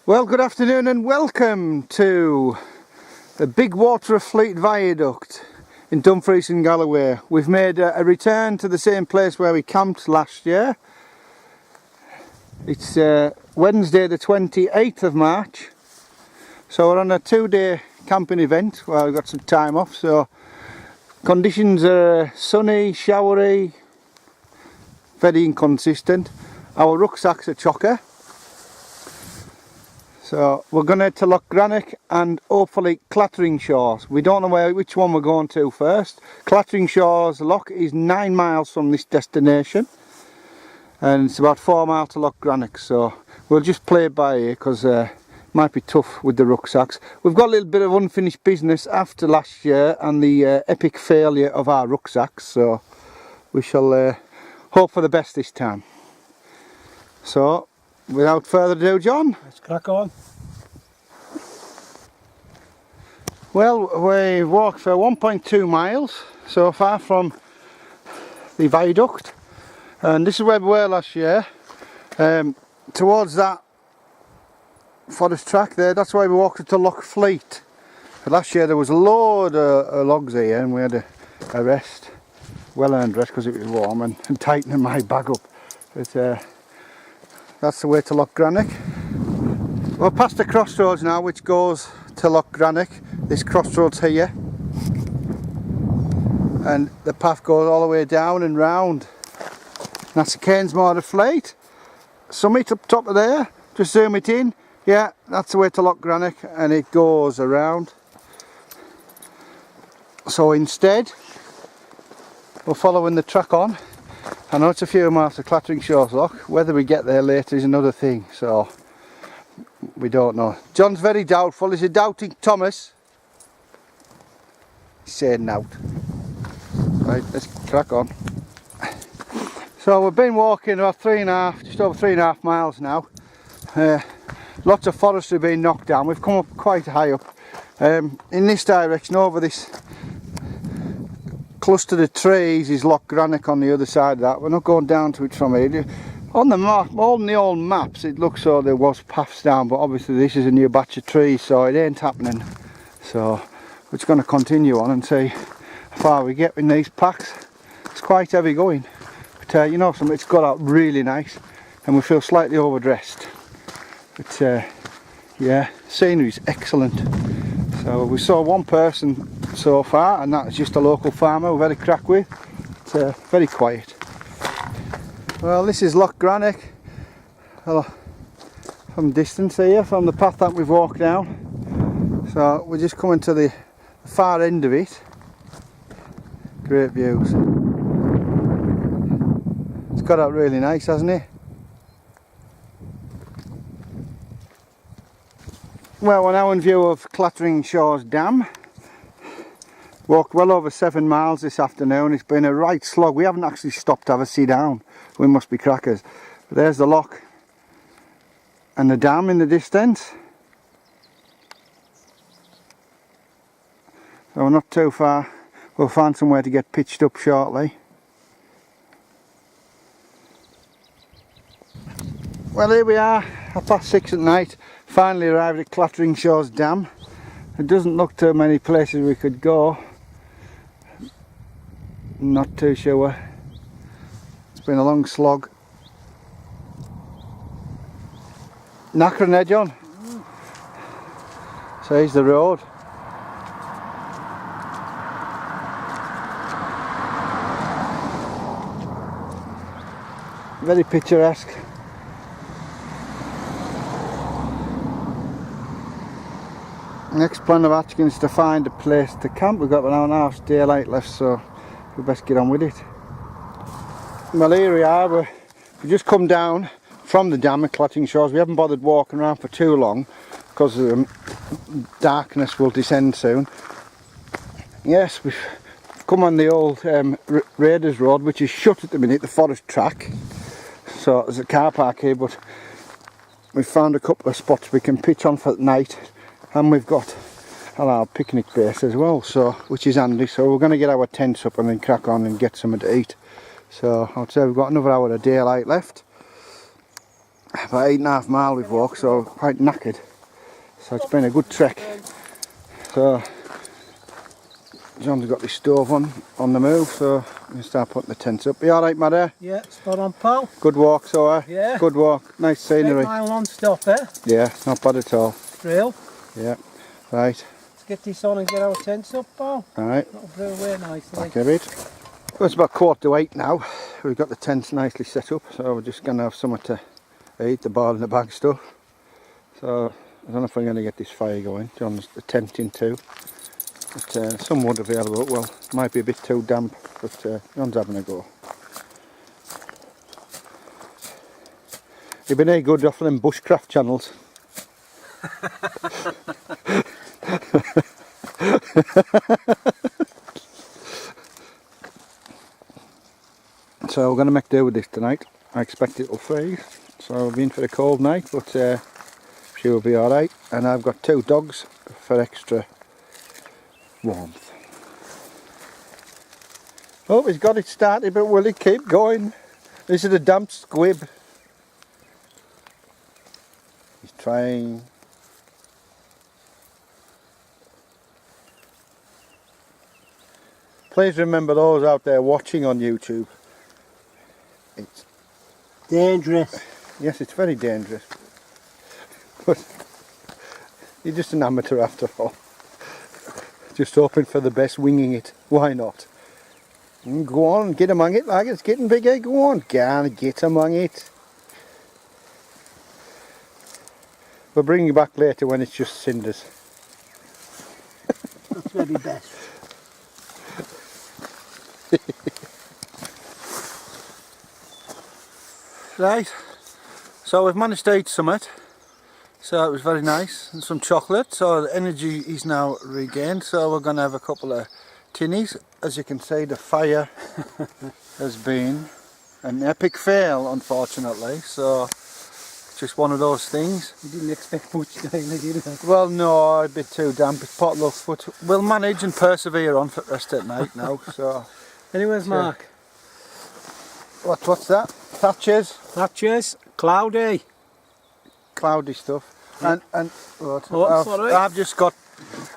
Well, good afternoon and welcome to the Big Water Fleet Viaduct in Dumfries and Galloway. We've made a return to the same place where we camped last year. It's Wednesday the 28th of March, so we're on a 2-day camping event where we've got some time off. So conditions are sunny, showery, very inconsistent. Our rucksacks are chocker. So we're going to head to Loch Grannoch and hopefully Clatteringshaws. We don't know which one we're going to first. Clatteringshaws Loch is 9 miles from this destination, and it's about 4 miles to Loch Grannoch. So we'll just play it by ear because it might be tough with the rucksacks. We've got a little bit of unfinished business after last year and the epic failure of our rucksacks. So we shall hope for the best this time. So without further ado, John, let's crack on. Well, we walked for 1.2 miles so far from the viaduct, and this is where we were last year, towards that forest track there. That's why we walked to Loch Fleet. Last year there was a load of logs here and we had a rest, well earned rest, because it was warm, and tightening my bag up. But that's the way to Loch Grannoch. We're past the crossroads now which goes to Loch Grannoch. This crossroads here, and the path goes all the way down and round. That's the Cairnsmore Fleet summit up top of there. Just zoom it in. Yeah, that's the way to Loch Grannoch, and it goes around. So instead we're following the track on. I know it's a few miles to Clatteringshaws Loch. Whether we get there later is another thing, so we don't know. John's very doubtful. Is he doubting Thomas? He's saying no. Right, let's crack on. So we've been walking about just over 3.5 miles now. Lots of forest have been knocked down. We've come up quite high up. In this direction, over this cluster of trees, is Loch Grannoch on the other side of that. We're not going down to it from here. On the map, on the old maps, it looks so there was paths down, but obviously this is a new batch of trees, so it ain't happening. So we're just going to continue on and see how far we get in these packs. It's quite heavy going, but you know, it's got out really nice, and we feel slightly overdressed. But yeah, scenery's excellent. So we saw one person so far, and that's just a local farmer we've had a crack with. It's very quiet. Well, this is Loch Grannoch from distance here, from the path that we've walked down. So we're just coming to the far end of it. Great views. It's got out really nice, hasn't it? Well, we're now in view of Clatteringshaws Dam. Walked well over 7 miles this afternoon. It's been a right slog. We haven't actually stopped to have a sit down. We must be crackers. But there's the loch and the dam in the distance. So we're not too far. We'll find somewhere to get pitched up shortly. Well, here we are, 6:30 at night. Finally arrived at Clatteringshaws Dam. It doesn't look too many places we could go. Not too sure. It's been a long slog. Knackering there, John. So here's the road. Very picturesque. Next plan of action is to find a place to camp. We've got about an hour's daylight left, so we best get on with it. Well, here we are. We've just come down from the dam at Clatteringshaws. We haven't bothered walking around for too long because darkness will descend soon. Yes, we've come on the old Raiders Road, which is shut at the minute, the forest track. So there's a car park here, but we've found a couple of spots we can pitch on for the night. And we've got our picnic base as well, so which is handy. So we're going to get our tents up and then crack on and get something to eat. So I'd say we've got another hour of daylight left. about 8.5 miles we've walked, so quite knackered. So it's been a good trek. So John's got his stove on the move, so we can start putting the tents up. You alright, Matt? Yeah, spot on, pal. Good walk, so Yeah. Good walk, nice scenery. 8 mile non-stop, eh? Yeah, not bad at all. Real. Yeah, right. Let's get this on and get our tents up, pal. Alright. That'll brew away nicely. Back a bit. Well, it's about 7:45 now. We've got the tents nicely set up, so we're just going to have something to eat, the ball in the bag stuff. So I don't know if I'm going to get this fire going. John's attempting to. But some wood available. Well, might be a bit too damp, but John's having a go. You've been any good off them bushcraft channels? So we're going to make do with this tonight. I expect it will freeze, so we'll be in for a cold night, but she will be alright. And I've got 2 dogs for extra warmth. Oh, he's got it started, but will he keep going? This is a damp squib. He's trying. Please remember those out there watching on YouTube. It's dangerous. Yes, it's very dangerous. But you're just an amateur after all. Just hoping for the best, winging it. Why not? Go on, get among it like it's getting bigger. Go on, get among it. We'll bring you back later when it's just cinders. That's maybe best. Right, so we've managed to eat something. So it was very nice, and some chocolate, so the energy is now regained. So we're going to have a couple of tinnies. As you can see, the fire has been an epic fail, unfortunately, so just one of those things. You didn't expect much, did you? Well, no, a bit too damp, it's potluck, but we'll manage and persevere on for the rest of the night now. So Anyways, Mark. What's that? Thatchers? Cloudy. Cloudy stuff. Yeah. And what? Oh, sorry. I've just got.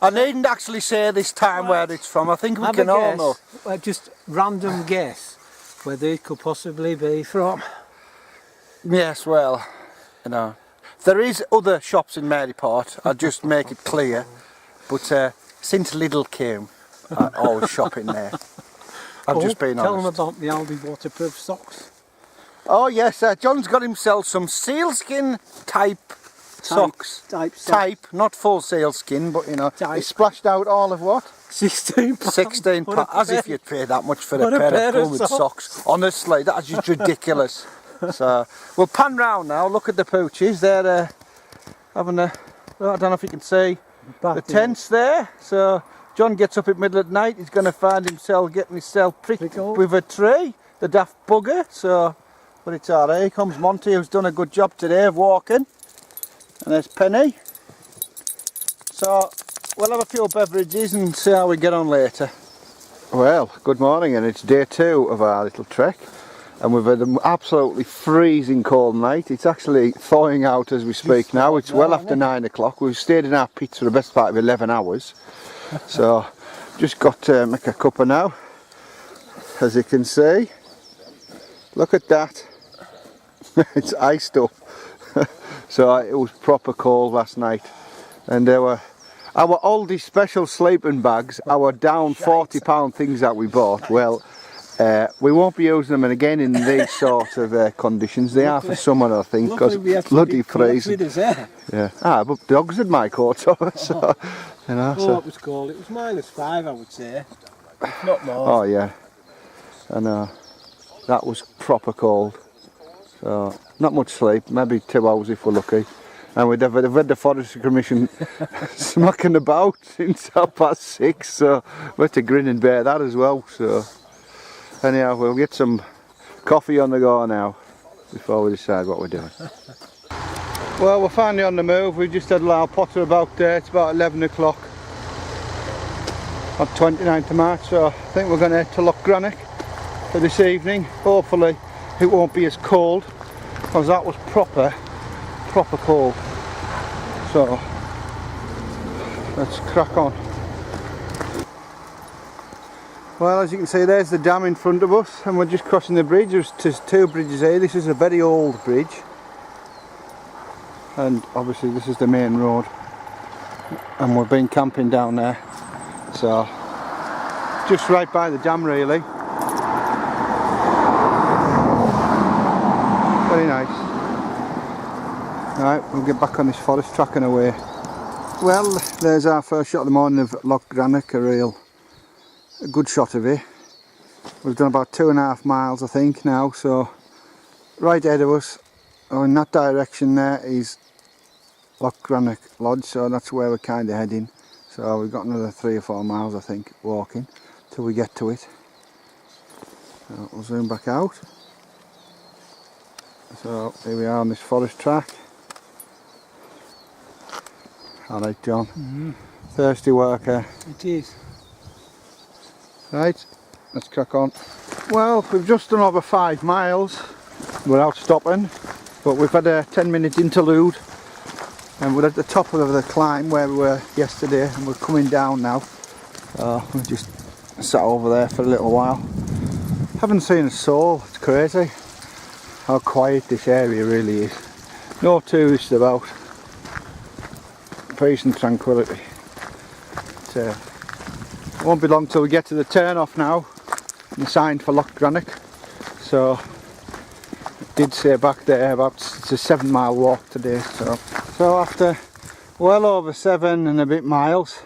I needn't actually say this time where it's from. I think we Have can a all guess. know. Well, just random guess whether it could possibly be from. Yes, well, you know, there is other shops in Maryport. I'll just make it clear. But since Lidl came, I always shop in there. I've just been Tell honest. them about the Aldi waterproof socks. Oh yes, John's got himself some sealskin type socks. Type, not full sealskin, but you know, Type. he splashed out all of what? £16. £16, as if you'd pay that much for a pair of Pullman socks. Honestly, that's just ridiculous. So we'll pan round now. Look at the pooches. They're having a. Well, I don't know if you can see the tents there. So John gets up at middle of the night. He's going to find himself getting himself pricked with a tree. The daft bugger. So, but it's alright. Here comes Monty, who's done a good job today of walking. And there's Penny. So we'll have a few beverages and see how we get on later. Well, good morning, and it's day 2 of our little trek. And we've had an absolutely freezing cold night. It's actually thawing out as we speak now. It's well after 9 o'clock. We've stayed in our pits for the best part of 11 hours. So just got to make a cuppa now. As you can see. Look at that. It's iced up. So it was proper cold last night. And there were our oldie special sleeping bags, our down £40 things that we bought. Well, we won't be using them again in these sort of conditions. They are for summer, I think, because bloody freezing. Yeah. But dogs had my coat over, so you know. It was cold. It was -5, I would say, if not more. Oh yeah, I know. That was proper cold. So not much sleep, maybe 2 hours if we're lucky. And we've had the Forestry Commission smacking about since 6:30, so we had to grin and bear that as well. So anyhow, we'll get some coffee on the go now before we decide what we're doing. Well, we're finally on the move. We've just had a little potter about there. It's about 11 o'clock on 29th of March, so I think we're going to head to Loch Grannoch for this evening. Hopefully it won't be as cold because that was proper cold. So let's crack on. Well, as you can see, there's the dam in front of us, and we're just crossing the bridge. There's two bridges here. This is a very old bridge, and obviously this is the main road, and we've been camping down there, so just right by the dam really. Very nice. Right, we'll get back on this forest track and away. Well, there's our first shot of the morning of Loch Grannoch, a good shot of it. We've done about 2.5 miles I think now, so right ahead of us, in that direction there is Loch Grannoch Lodge, so that's where we're kind of heading. So we've got another 3 or 4 miles I think walking till we get to it. So we'll zoom back out. So here we are on this forest track. Alright John, thirsty worker. It is. Right, let's crack on. Well, we've just done over 5 miles without stopping, but we've had a 10-minute interlude, and we're at the top of the climb where we were yesterday, and we're coming down now. We just sat over there for a little while. Haven't seen a soul. It's crazy how quiet this area really is. No tourists about. Peace and tranquility. It won't be long till we get to the turn off now, and the sign for Loch Grannoch. So it did say back there about it's a 7-mile walk today. So after well over 7 and a bit miles,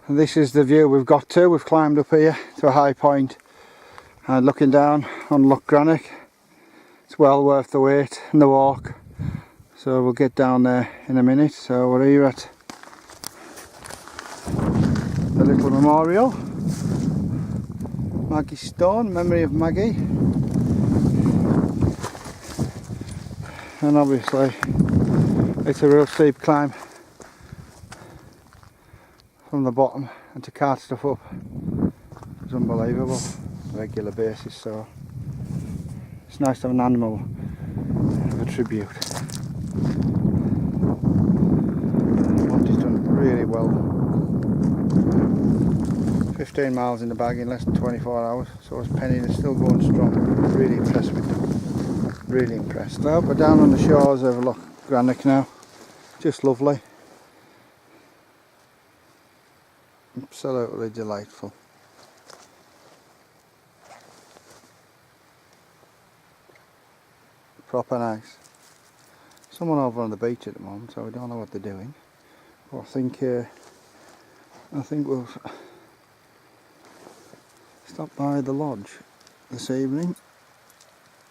and this is the view we've got to. We've climbed up here to a high point and looking down on Loch Grannoch. It's well worth the wait and the walk. So we'll get down there in a minute. So we're here at the little memorial, Maggie's stone, memory of Maggie, and obviously it's a real steep climb from the bottom, and to cart stuff up is unbelievable on a regular basis, so it's nice to have an animal of a tribute. Monty's done really well. 15 miles in the bag in less than 24 hours, so is Penny. They're still going strong. Really impressed with them. Really impressed. Well, we're down on the shores of Loch Grannoch now. Just lovely. Absolutely delightful. Proper nice. Someone over on the beach at the moment, so we don't know what they're doing. But I think we'll stop by the lodge this evening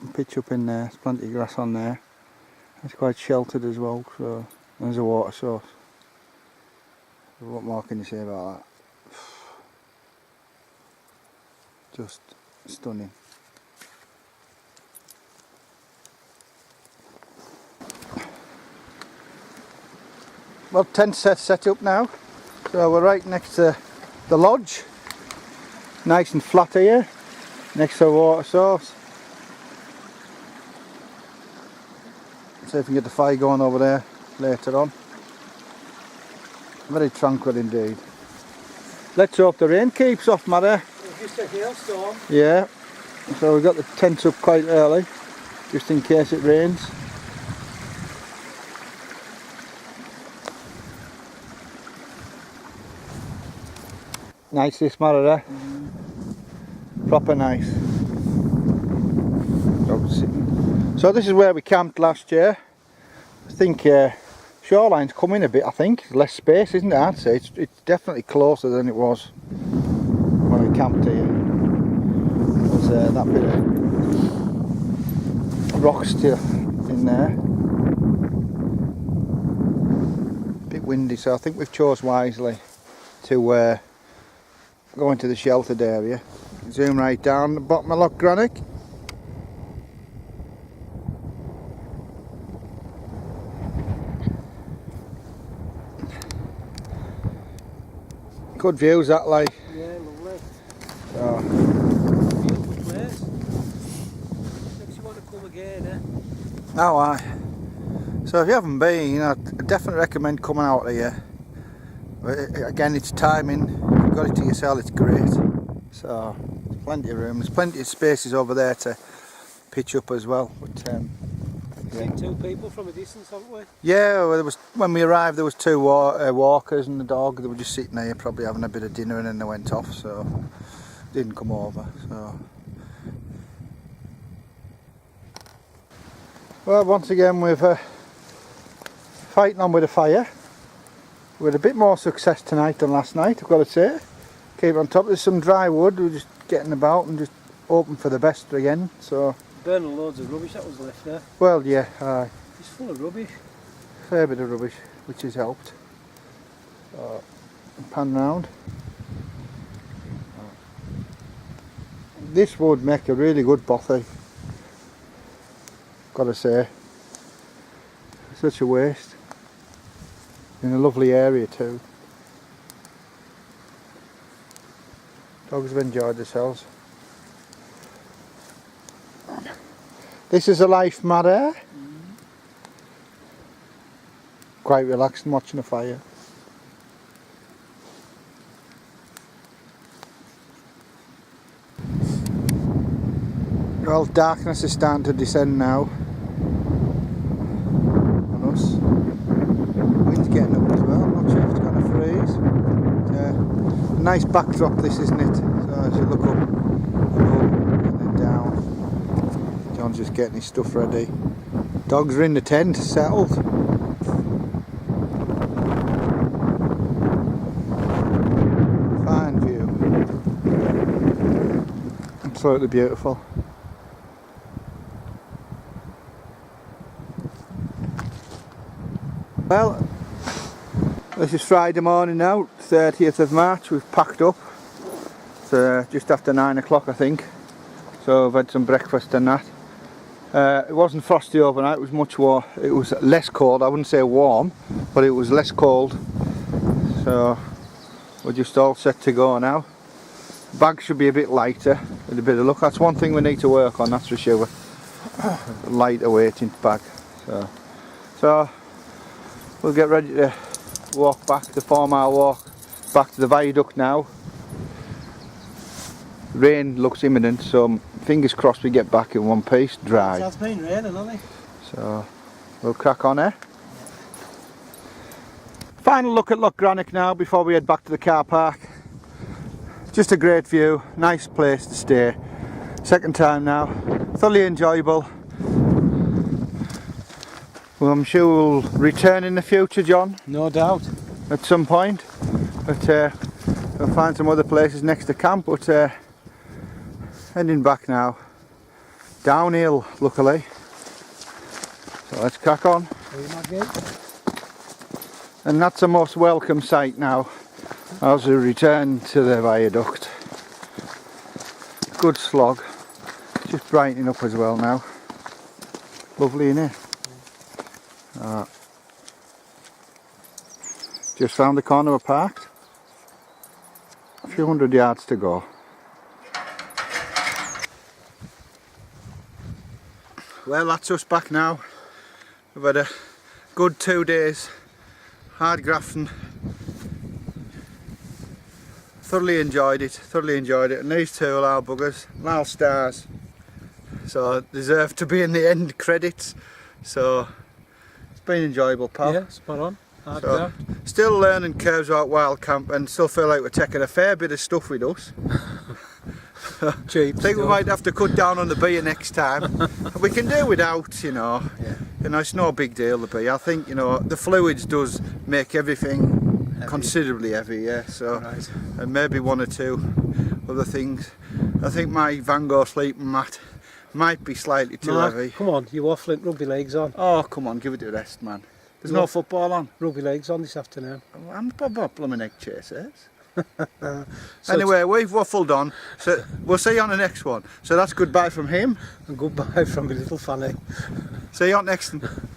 and pitch up in there. There's plenty of grass on there. It's quite sheltered as well, so there's a water source. So what more can you say about that? Just stunning. Well, tent set up now, so we're right next to the lodge. Nice and flat here, next to a water source. See if we can get the fire going over there later on. Very tranquil indeed. Let's hope the rain keeps off, Mother. Just a hailstorm. Yeah, so we've got the tents up quite early, just in case it rains. Nice this Mother, proper nice. So this is where we camped last year. I think shoreline's coming a bit, I think. There's less space, isn't it? I'd say it's definitely closer than it was when we camped here. There's that bit of rock still in there. A bit windy, so I think we've chose wisely to go into the sheltered area. Zoom right down the bottom of Loch Grannoch. Good views that, like. Yeah, lovely. So. Beautiful place. Makes you want to come again, eh? Oh, aye. So if you haven't been, I definitely recommend coming out here. Again, it's timing. If you've got it to yourself, it's great. So there's plenty of room. There's plenty of spaces over there to pitch up as well. But Seen 2 people from a distance, haven't we? yeah, well, when we arrived, there was 2 walkers and the dog. They were just sitting there, probably having a bit of dinner, and then they went off. So didn't come over. So. Well, once again we've fighting on with the fire. We had a bit more success tonight than last night, I've got to say. Keep on top. There's some dry wood. We're just getting about and just hoping for the best again. So Burning loads of rubbish that was left there. well, yeah, aye. It's full of rubbish. Fair bit of rubbish, which has helped. Pan round. This would make a really good bothy. Got to say. Such a waste. In a lovely area too. Dogs have enjoyed themselves. This is a life matter. Quite relaxing watching the fire. Well, darkness is starting to descend now on us. Wind's getting up as well. Not sure if it's going to freeze. A nice backdrop this, isn't it? So as you look up and then down. John's just getting his stuff ready. Dogs are in the tent, settled. Fine view. Absolutely beautiful. Well, this is Friday morning now, 30th of March. We've packed up. It's just after 9 o'clock, I think. So I've had some breakfast and that. It wasn't frosty overnight. It was much warm. It was less cold. I wouldn't say warm, but it was less cold. So we're just all set to go now. Bag should be a bit lighter with a bit of luck. That's one thing we need to work on. That's for sure. Lighter weighting bag. So we'll get ready to walk back, the 4-mile walk back to the viaduct now. Rain looks imminent, so fingers crossed we get back in one piece, dry. It has been raining, hasn't it? So we'll crack on, eh? Final look at Loch Grannoch now before we head back to the car park. Just a great view, nice place to stay. Second time now, thoroughly enjoyable. Well, I'm sure we'll return in the future, John. No doubt. At some point. But we'll find some other places next to camp. But heading back now. Downhill, luckily. So let's crack on. And that's a most welcome sight now as we return to the viaduct. Good slog. Just brightening up as well now. Lovely, innit? Just round the corner we're parked. A few hundred yards to go. Well, that's us back now. We've had a good 2 days hard grafting. Thoroughly enjoyed it, and these two are our buggers, our stars, so deserve to be in the end credits. So it's been enjoyable, pal. Yeah, spot on. So, still learning curves about wild camp, and still feel like we're taking a fair bit of stuff with us. Cheap. I think we might have to cut down on the beer next time. We can do without, you know. Yeah. You know, it's no big deal, the beer. I think, you know, the fluids does make everything heavy. Considerably heavy, yeah. So, right. And maybe 1 or 2 other things. I think my Van Gogh sleeping mat might be slightly too heavy. Come on, you waffling, rugby leagues on. Oh, come on, give it a rest, man. There's no football on. Rugby leagues on this afternoon. I'm not blooming egg chasers. So anyway, we've waffled on, so we'll see you on the next one. So that's goodbye from him. And goodbye from a little Fanny. See you on next one.